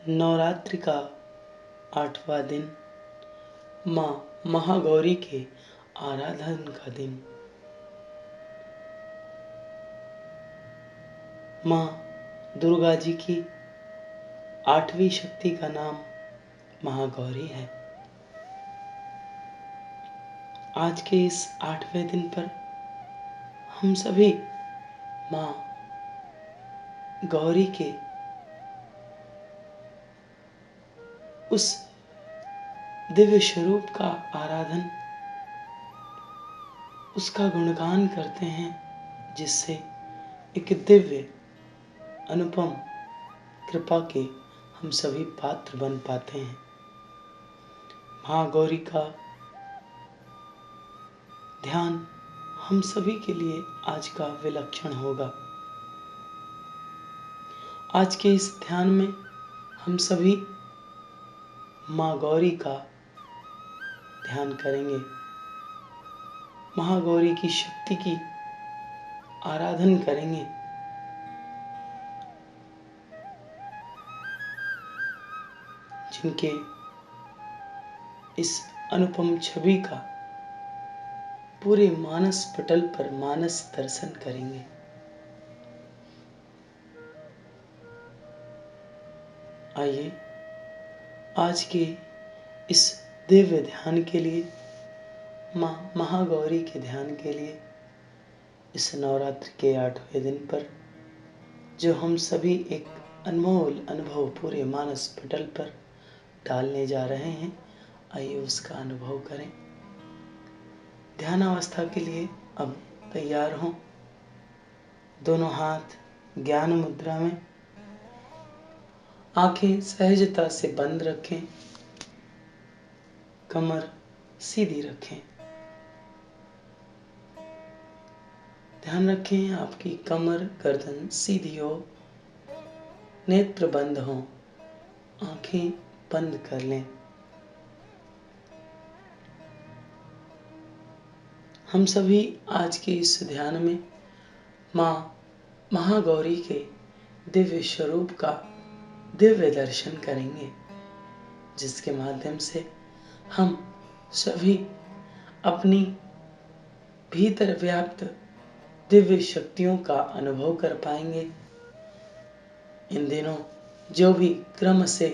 नवरात्रि का 8वां दिन, माँ महागौरी के आराधन का दिन। माँ दुर्गा जी की 8वीं शक्ति का नाम महागौरी है। आज के इस 8वें दिन पर हम सभी माँ गौरी के उस दिव्य स्वरूप का आराधन, उसका गुणगान करते हैं, जिससे एक दिव्य अनुपम कृपा के हम सभी पात्र बन पाते हैं। माँ गौरी का ध्यान हम सभी के लिए आज का विलक्षण होगा। आज के इस ध्यान में हम सभी माँ गौरी का ध्यान करेंगे, महागौरी की शक्ति की आराधन करेंगे। जिनके इस अनुपम छवि का पूरे मानस पटल पर मानस दर्शन करेंगे। आइए आज के इस दिव्य ध्यान के लिए, माँ महागौरी के ध्यान के लिए, इस नवरात्रि के 8वें दिन पर जो हम सभी एक अनमोल अनुभव पूरे मानस पटल पर डालने जा रहे हैं, आइए उसका अनुभव करें। ध्यान अवस्था के लिए अब तैयार हों। दोनों हाथ ज्ञान मुद्रा में, आंखें सहजता से बंद रखें, कमर सीधी रखें। ध्यान रखें आपकी कमर गर्दन सीधी हो, नेत्र बंद हो, आंखें बंद कर लें। हम सभी आज के इस ध्यान में माँ महागौरी के दिव्य स्वरूप का दिव्य दर्शन करेंगे, जिसके माध्यम से हम सभी अपनी भीतर व्याप्त दिव्य शक्तियों का अनुभव कर पाएंगे। इन दिनों जो भी क्रम से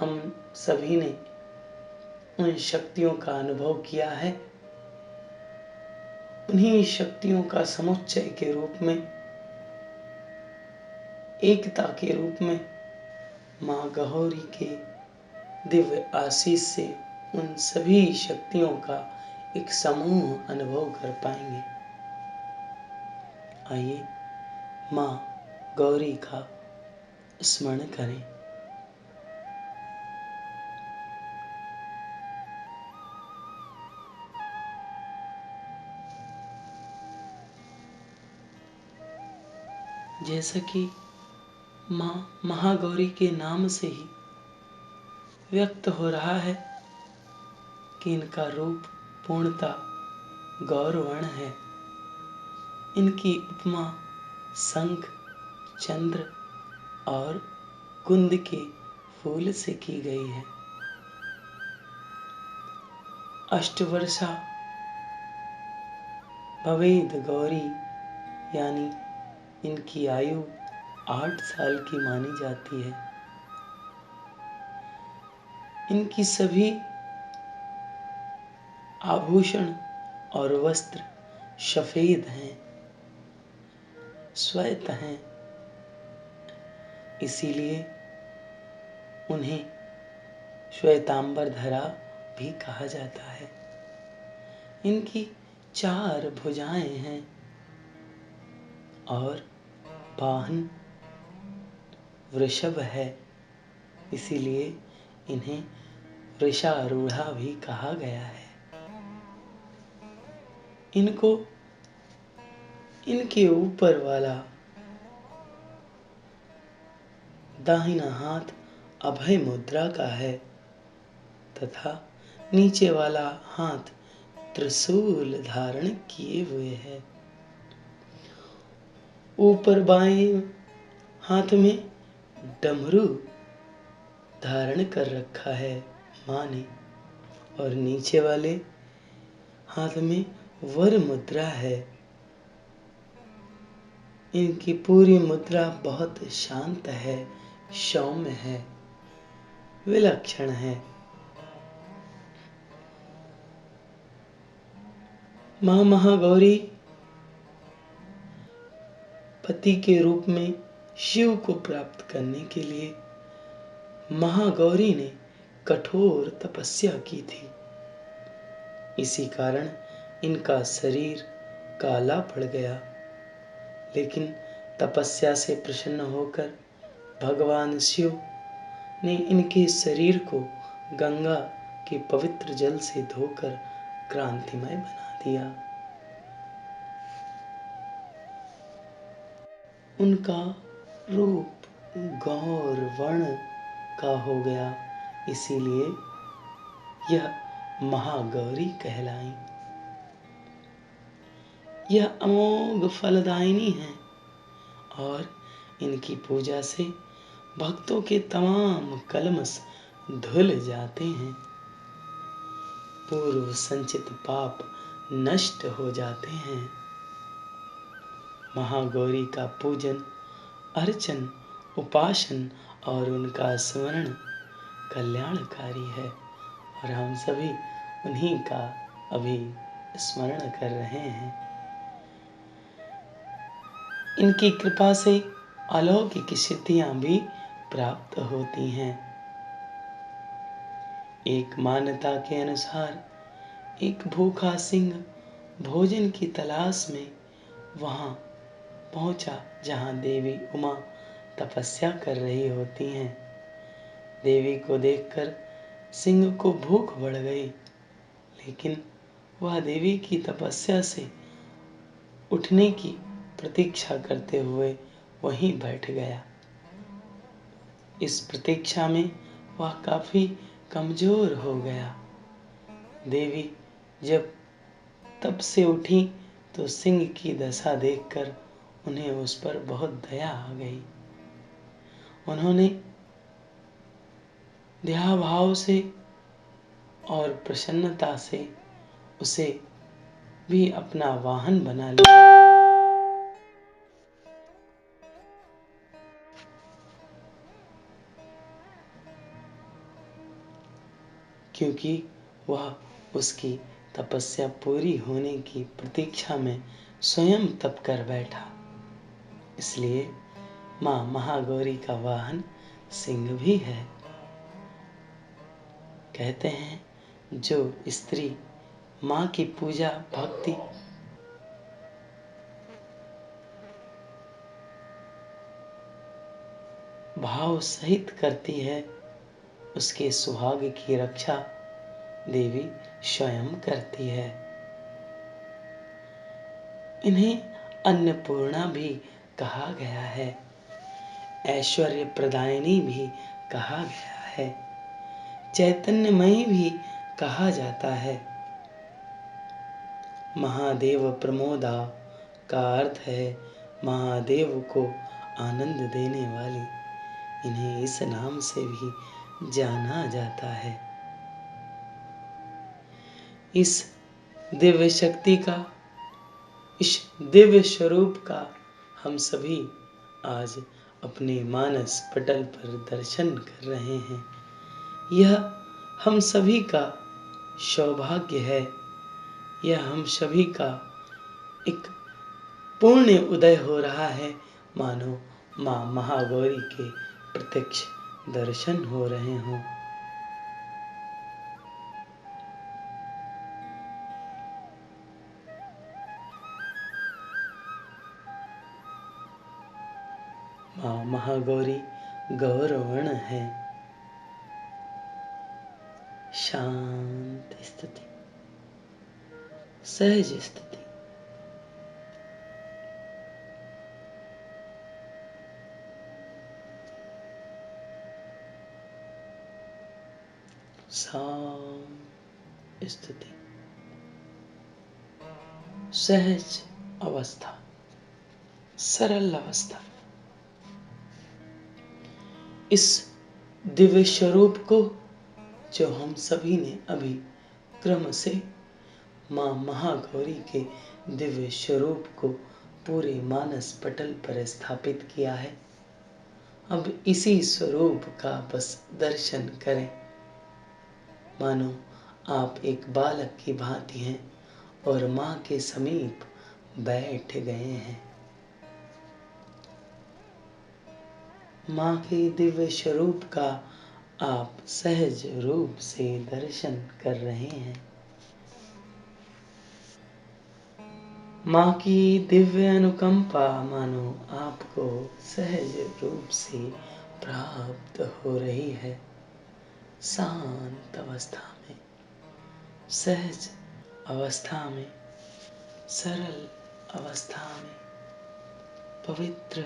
हम सभी ने उन शक्तियों का अनुभव किया है, उन्हीं शक्तियों का समुच्चय के रूप में, एकता के रूप में माँ गौरी के दिव्य आशीष से उन सभी शक्तियों का एक समूह अनुभव कर पाएंगे। आइए माँ गौरी का स्मरण करें। जैसा कि माँ महागौरी के नाम से ही व्यक्त हो रहा है कि इनका रूप पूर्णतः गौरवर्ण है। इनकी उपमा शंख, चंद्र और कुंद के फूल से की गई है। अष्टवर्षा भवेद गौरी, यानी इनकी आयु 8 साल की मानी जाती है। इनकी सभी आभूषण और वस्त्र सफेद हैं, श्वेत हैं, इसीलिए उन्हें श्वेतांबर धरा भी कहा जाता है। इनकी 4 भुजाएं हैं और वाहन वृषभ है, इसीलिए इन्हें वृषारूढ़ा भी कहा गया है। इनको इनके ऊपर वाला दाहिना हाथ अभय मुद्रा का है तथा नीचे वाला हाथ त्रिशूल धारण किए हुए है। ऊपर बाएं हाथ में डमरू धारण कर रखा है माँ ने, और नीचे वाले हाथ में वर मुद्रा है। इनकी पूरी मुद्रा बहुत शांत है, सौम्य है, विलक्षण है। माँ महागौरी पति के रूप में शिव को प्राप्त करने के लिए महागौरी ने कठोर तपस्या की थी। इसी कारण इनका शरीर काला पड़ गया, लेकिन तपस्या से प्रसन्न होकर भगवान शिव ने इनके शरीर को गंगा के पवित्र जल से धोकर क्रांतिमय बना दिया। उनका रूप गौर वर्ण का हो गया, इसीलिए यह महागौरी कहलाई। यह अमोघ फलदायिनी है और इनकी पूजा से भक्तों के तमाम कलमश धुल जाते हैं, पूर्व संचित पाप नष्ट हो जाते हैं। महागौरी का पूजन, अर्चन, उपासन और उनका स्मरण कल्याणकारी है, और हम सभी उन्हीं का अभी स्मरण कर रहे हैं। इनकी कृपा से अलौकिक सिद्धियां भी प्राप्त होती हैं। एक मान्यता के अनुसार एक भूखा सिंह भोजन की तलाश में वहां पहुंचा जहां देवी उमा तपस्या कर रही होती हैं। देवी को देखकर सिंह को भूख बढ़ गई, लेकिन वह देवी की तपस्या से उठने की प्रतीक्षा करते हुए वहीं बैठ गया। इस प्रतीक्षा में वह काफी कमजोर हो गया। देवी जब तब से उठी तो सिंह की दशा देखकर उन्हें उस पर बहुत दया आ गई। उन्होंने दयाभाव से और प्रसन्नता से उसे भी अपना वाहन बना लिया, क्योंकि वह उसकी तपस्या पूरी होने की प्रतीक्षा में स्वयं तप कर बैठा। इसलिए माँ महागौरी का वाहन सिंह भी है। कहते हैं जो स्त्री माँ की पूजा भक्ति भाव सहित करती है, उसके सुहाग की रक्षा देवी स्वयं करती है। इन्हें अन्नपूर्णा भी कहा गया है, ऐश्वर्य प्रदायिनी भी कहा गया है, चैतन्यमयी भी कहा जाता है। महादेव प्रमोदा का अर्थ है महादेव को आनंद देने वाली। इन्हें इस नाम से भी जाना जाता है। इस दिव्य शक्ति का, इस दिव्य स्वरूप का हम सभी आज अपने मानस पटल पर दर्शन कर रहे हैं। यह हम सभी का सौभाग्य है, यह हम सभी का एक पुण्य उदय हो रहा है, मानो माँ महागौरी के प्रत्यक्ष दर्शन हो रहे हों। माँ महागौरी गौरवर्ण है, शांत स्थिति, सहज स्थिति, शांत स्थिति, सहज अवस्था, सरल अवस्था। इस दिव्य स्वरूप को, जो हम सभी ने अभी क्रम से माँ महागौरी के दिव्य स्वरूप को पूरे मानस पटल पर स्थापित किया है, अब इसी स्वरूप का बस दर्शन करें। मानो आप एक बालक की भांति हैं और माँ के समीप बैठ गए हैं। माँ के दिव्य स्वरूप का आप सहज रूप से दर्शन कर रहे हैं। माँ की दिव्य अनुकंपा मानो आपको सहज रूप से प्राप्त हो रही है। शांत अवस्था में, सहज अवस्था में, सरल अवस्था में, पवित्र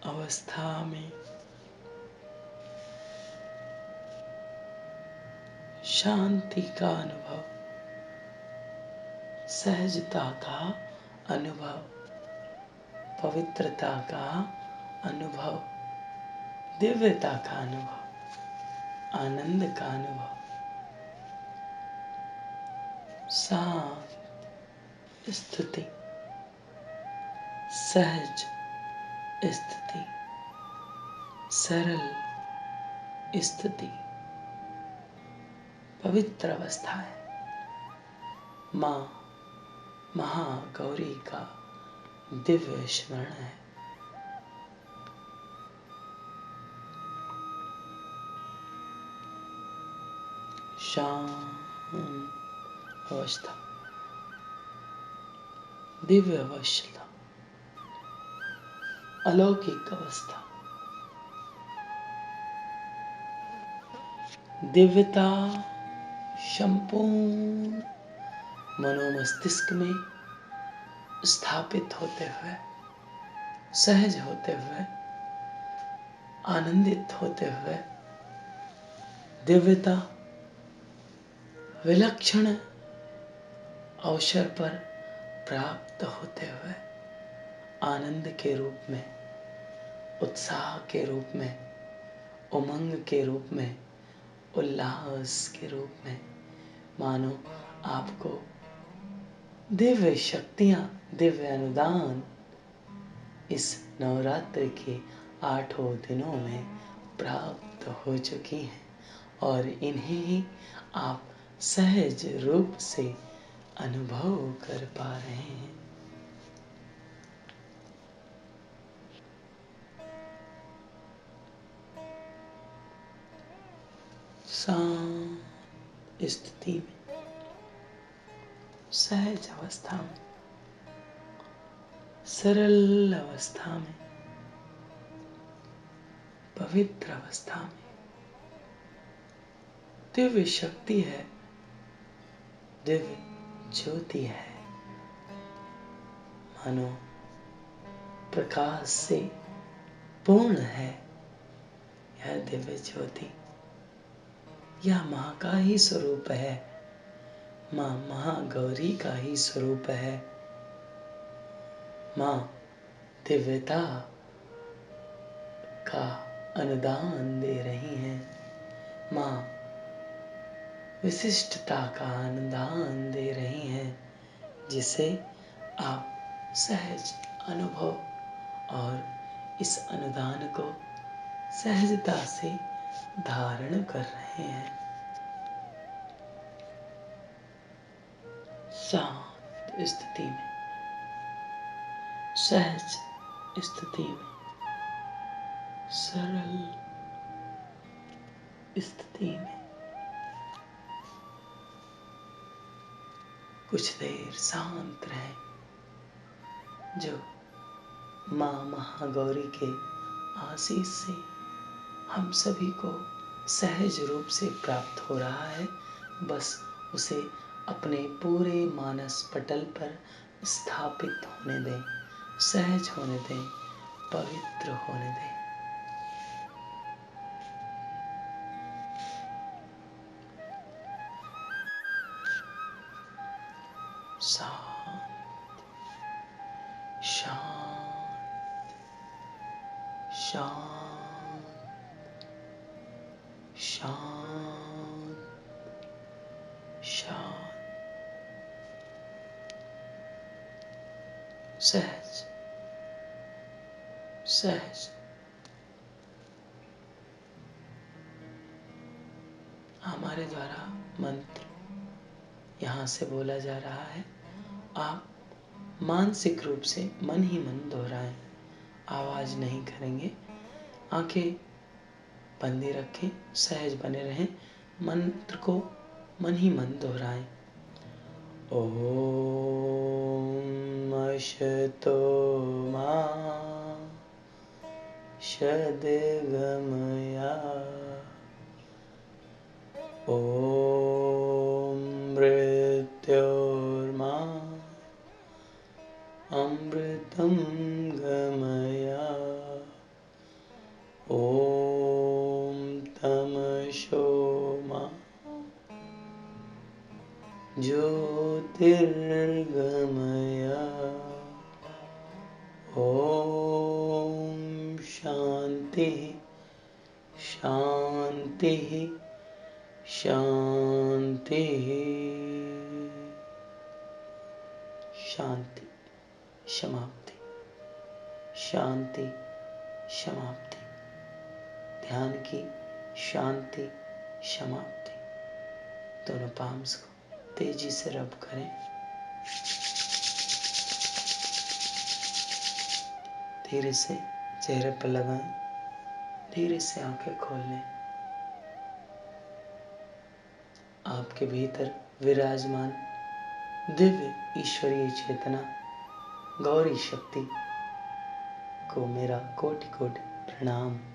अवस्था में, शांति का अनुभव, सहजता का अनुभव, पवित्रता का अनुभव, दिव्यता का अनुभव, आनंद का अनुभव, शांत स्थिति, सहज स्थिति, सरल स्थिति, पवित्र अवस्था है। माँ महागौरी का दिव्य स्मरण है। शांत अवस्था, दिव्य अवस्था, अलौकिक अवस्था, दिव्यता संपूर्ण मनोमस्तिष्क में स्थापित होते हुए, सहज होते हुए, आनंदित होते हुए, दिव्यता विलक्षण अवसर पर प्राप्त होते हुए, आनंद के रूप में, उत्साह के रूप में, उमंग के रूप में, उल्लास के रूप में, मानो आपको दिव्य शक्तियां, दिव्य अनुदान इस नवरात्र के 8 दिनों में प्राप्त हो चुकी हैं और इन्हें ही आप सहज रूप से अनुभव कर पा रहे हैं। शांत स्थिति में, सहज अवस्था में, सरल अवस्था में, पवित्र अवस्था में दिव्य शक्ति है, दिव्य ज्योति है। मानो प्रकाश से पूर्ण है यह दिव्य ज्योति। यह माँ का ही स्वरूप है, माँ महागौरी का ही स्वरूप है। माँ दिव्यता का अनुदान दे रही हैं। माँ विशिष्टता का अनुदान दे रही हैं, जिसे आप सहज अनुभव और इस अनुदान को सहजता से धारण कर रहे हैं। शांत स्थिति में, सहज स्थिति में, सरल स्थिति में कुछ देर शांत रहें, जो माँ महागौरी के आशीष से हम सभी को सहज रूप से प्राप्त हो रहा है। बस उसे अपने पूरे मानस पटल पर स्थापित होने दें, सहज होने दें, पवित्र होने दें। शांत, शांत, शांत, शांत शांत, सहज सहज। हमारे द्वारा मंत्र यहाँ से बोला जा रहा है। आप मानसिक रूप से मन ही मन दोहराएं, आवाज नहीं करेंगे। आंखें बंदी रखें, सहज बने रहें। मंत्र को मन ही मन दोहराएं। ओम अशतो मा सद्गमया, ओम मृत्योर्मा अमृतं गमया, ओम तमसो मा ज्योतिर्गमया, ओम शांति शांति शांति शांति समाप्ति शांति समाप्ति। ध्यान की शांति समाप्ति। दोनों पाम्स को तेजी से रब करें। धीरे से चेहरे पर लगाएं, धीरे से आंखें खोल लें। आपके भीतर विराजमान दिव्य ईश्वरीय चेतना गौरी शक्ति को मेरा कोटि कोटि प्रणाम।